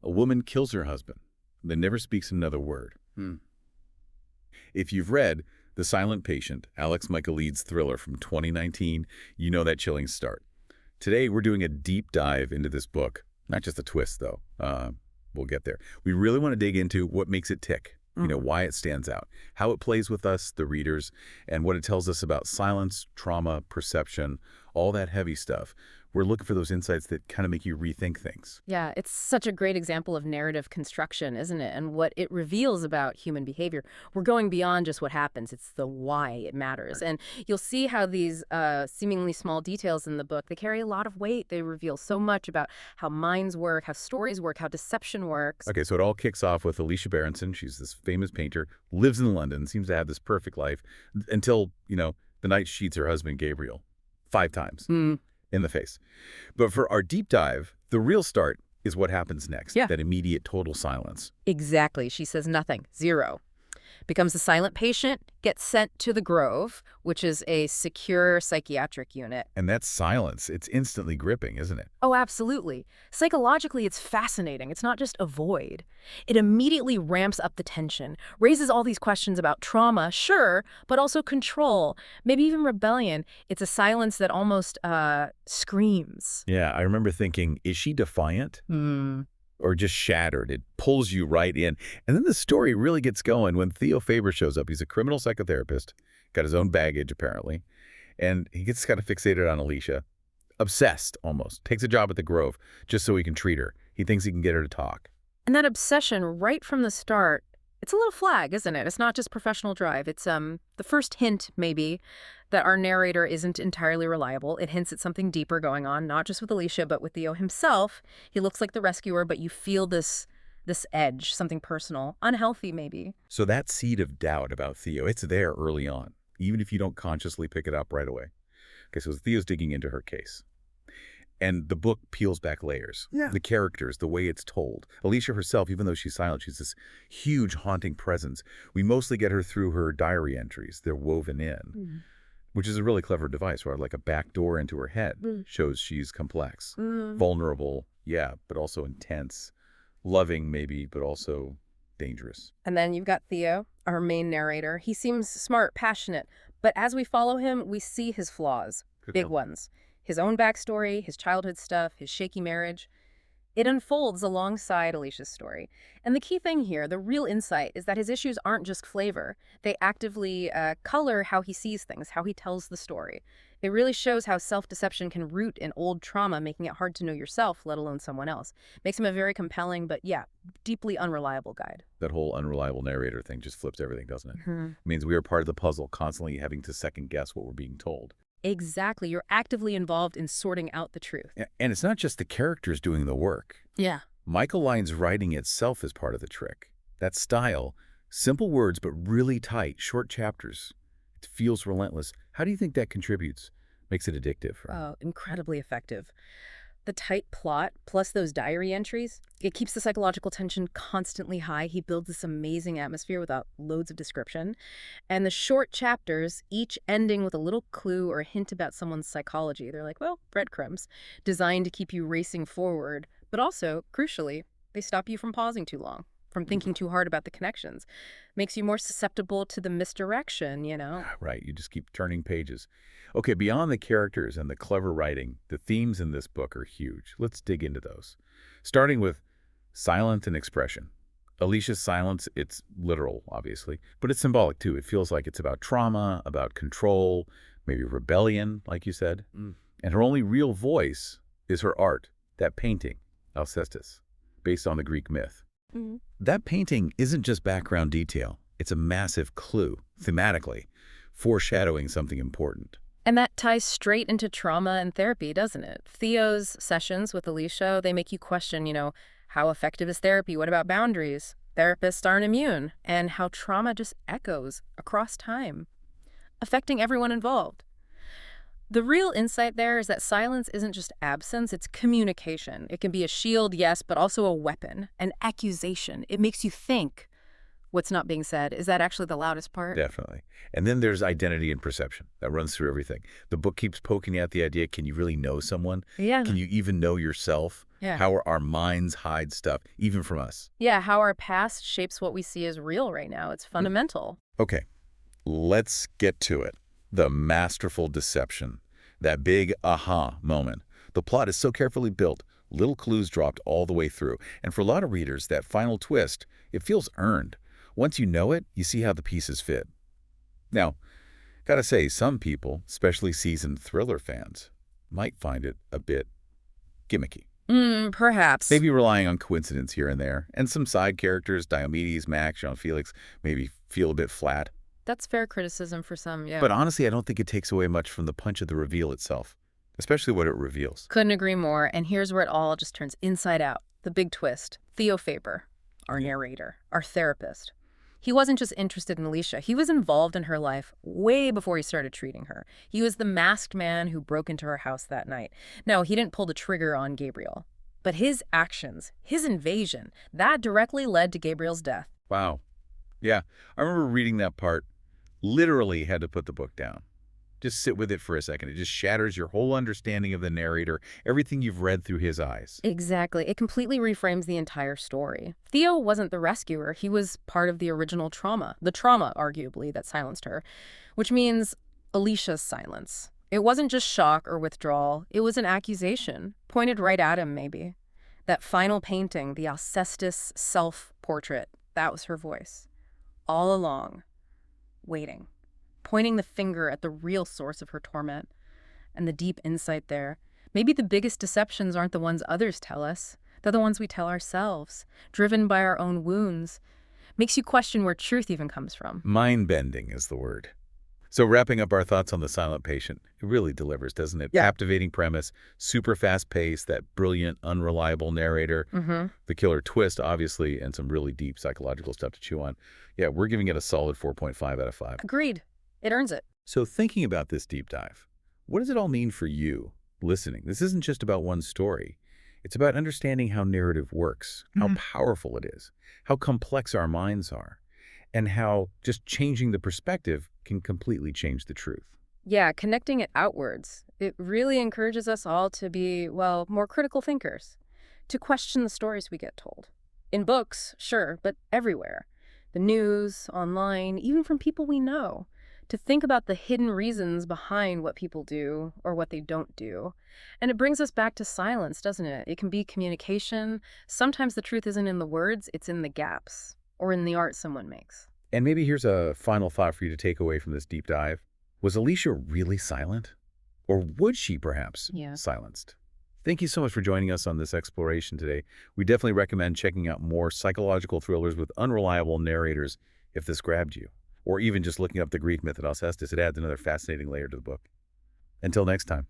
A woman kills her husband, then never speaks another word. If you've read The Silent Patient, Alex Michaelides' thriller from 2019, you know that chilling start. Today, we're doing a deep dive into this book. Not just a twist, though. We'll get there. We really want to dig into what makes it tick, why it stands out, how it plays with us, the readers, and what it tells us about silence, trauma, perception, all that heavy stuff. We're looking for those insights that kind of make you rethink things. Yeah, it's such a great example of narrative construction, isn't it? And what it reveals about human behavior. We're going beyond just what happens. It's the why it matters. And you'll see how these seemingly small details in the book, they carry a lot of weight. They reveal so much about how minds work, how stories work, how deception works. Okay, so it all kicks off with Alicia Berenson. She's this famous painter, lives in London, seems to have this perfect life until, the night she cheats her husband, Gabriel, 5 times. In the face. But for our deep dive, the real start is what happens next, that immediate total silence. Exactly. She says nothing. Zero. Becomes a silent patient, gets sent to the Grove, which is a secure psychiatric unit. And that silence, it's instantly gripping, isn't it? Oh, absolutely. Psychologically, it's fascinating. It's not just a void. It immediately ramps up the tension, raises all these questions about trauma, sure, but also control, maybe even rebellion. It's a silence that almost screams. Yeah, I remember thinking, is she defiant? Or just shattered? It pulls you right in. And then the story really gets going when Theo Faber shows up. He's a criminal psychotherapist, got his own baggage apparently, and he gets kind of fixated on Alicia. Obsessed, almost. Takes a job at the Grove just so he can treat her. He thinks he can get her to talk. And that obsession right from the start, it's a little flag, isn't it? It's not just professional drive. It's the first hint, maybe, that our narrator isn't entirely reliable. It hints at something deeper going on, not just with Alicia, but with Theo himself. He looks like the rescuer, but you feel this edge, something personal, unhealthy maybe. So that seed of doubt about Theo, it's there early on, even if you don't consciously pick it up right away. Okay, so Theo's digging into her case. And the book peels back layers. The characters, the way it's told. Alicia herself, even though she's silent, she's this huge, haunting presence. We mostly get her through her diary entries. They're woven in, which is a really clever device, right? Like a back door into her head. Shows she's complex, vulnerable, but also intense, loving maybe, but also dangerous. And then you've got Theo, our main narrator. He seems smart, passionate, but as we follow him, we see his flaws, big ones. His own backstory, his childhood stuff, his shaky marriage. It unfolds alongside Alicia's story. And the key thing here, the real insight, is that his issues aren't just flavor. They actively color how he sees things, how he tells the story. It really shows how self-deception can root in old trauma, making it hard to know yourself, let alone someone else. Makes him a very compelling, but deeply unreliable guide. That whole unreliable narrator thing just flips everything, doesn't it? It means we are part of the puzzle, constantly having to second-guess what we're being told. Exactly. You're actively involved in sorting out the truth. And it's not just the characters doing the work. Michaelides' writing itself is part of the trick. That style, simple words but really tight, short chapters. It feels relentless. How do you think that contributes? Makes it addictive? Oh, incredibly effective. The tight plot, plus those diary entries, it keeps the psychological tension constantly high. He builds this amazing atmosphere without loads of description. And the short chapters, each ending with a little clue or a hint about someone's psychology. They're like, well, breadcrumbs, designed to keep you racing forward. But also, crucially, they stop you from pausing too long, from thinking too hard about the connections. Makes you more susceptible to the misdirection, Right, you just keep turning pages. Okay, beyond the characters and the clever writing, the themes in this book are huge. Let's dig into those. Starting with silence and expression. Alicia's silence, it's literal, obviously, but it's symbolic too. It feels like it's about trauma, about control, maybe rebellion, like you said. And her only real voice is her art, that painting, Alcestis, based on the Greek myth. That painting isn't just background detail. It's a massive clue, thematically, foreshadowing something important. And that ties straight into trauma and therapy, doesn't it? Theo's sessions with Alicia, they make you question, how effective is therapy? What about boundaries? Therapists aren't immune. And how trauma just echoes across time, affecting everyone involved. The real insight there is that silence isn't just absence, it's communication. It can be a shield, yes, but also a weapon, an accusation. It makes you think. What's not being said. Is that actually the loudest part? Definitely. And then there's identity and perception. That runs through everything. The book keeps poking at the idea, can you really know someone? Yeah. Can you even know yourself? Yeah. How our minds hide stuff, even from us. Yeah, how our past shapes what we see as real right now. It's fundamental. Okay, let's get to it. The masterful deception. That big aha moment. The plot is so carefully built, little clues dropped all the way through. And for a lot of readers, that final twist, it feels earned. Once you know it, you see how the pieces fit. Now, gotta say, some people, especially seasoned thriller fans, might find it a bit gimmicky. Perhaps. Maybe relying on coincidence here and there, and some side characters, Diomedes, Max, Jean-Felix, maybe feel a bit flat. That's fair criticism for some, yeah. But honestly, I don't think it takes away much from the punch of the reveal itself, especially what it reveals. Couldn't agree more. And here's where it all just turns inside out. The big twist. Theo Faber, our narrator, our therapist. He wasn't just interested in Alicia. He was involved in her life way before he started treating her. He was the masked man who broke into her house that night. No, he didn't pull the trigger on Gabriel. But his actions, his invasion, that directly led to Gabriel's death. Wow. Yeah, I remember reading that part. Literally had to put the book down. Just sit with it for a second. It just shatters your whole understanding of the narrator, everything you've read through his eyes. Exactly. It completely reframes the entire story. Theo wasn't the rescuer. He was part of the original trauma. The trauma, arguably, that silenced her. Which means Alicia's silence. It wasn't just shock or withdrawal. It was an accusation, pointed right at him, maybe. That final painting, the Alcestis self-portrait, that was her voice. All along, waiting, pointing the finger at the real source of her torment and the deep insight there. Maybe the biggest deceptions aren't the ones others tell us. They're the ones we tell ourselves, driven by our own wounds. Makes you question where truth even comes from. Mind-bending is the word. So wrapping up our thoughts on The Silent Patient, it really delivers, doesn't it? Yeah. Captivating premise, super fast pace, that brilliant, unreliable narrator, the killer twist, obviously, and some really deep psychological stuff to chew on. Yeah, we're giving it a solid 4.5 out of 5. Agreed. It earns it. So thinking about this deep dive, what does it all mean for you listening? This isn't just about one story. It's about understanding how narrative works, how powerful it is, how complex our minds are, and how just changing the perspective can completely change the truth. Yeah, connecting it outwards. It really encourages us all to be, well, more critical thinkers, to question the stories we get told. In books, sure, but everywhere. The news, online, even from people we know. To think about the hidden reasons behind what people do or what they don't do. And it brings us back to silence, doesn't it? It can be communication. Sometimes the truth isn't in the words, it's in the gaps or in the art someone makes. And maybe here's a final thought for you to take away from this deep dive. Was Alicia really silent? Or would she perhaps silenced? Thank you so much for joining us on this exploration today. We definitely recommend checking out more psychological thrillers with unreliable narrators if this grabbed you. Or even just looking up the Greek myth of Alcestis. It adds another fascinating layer to the book. Until next time.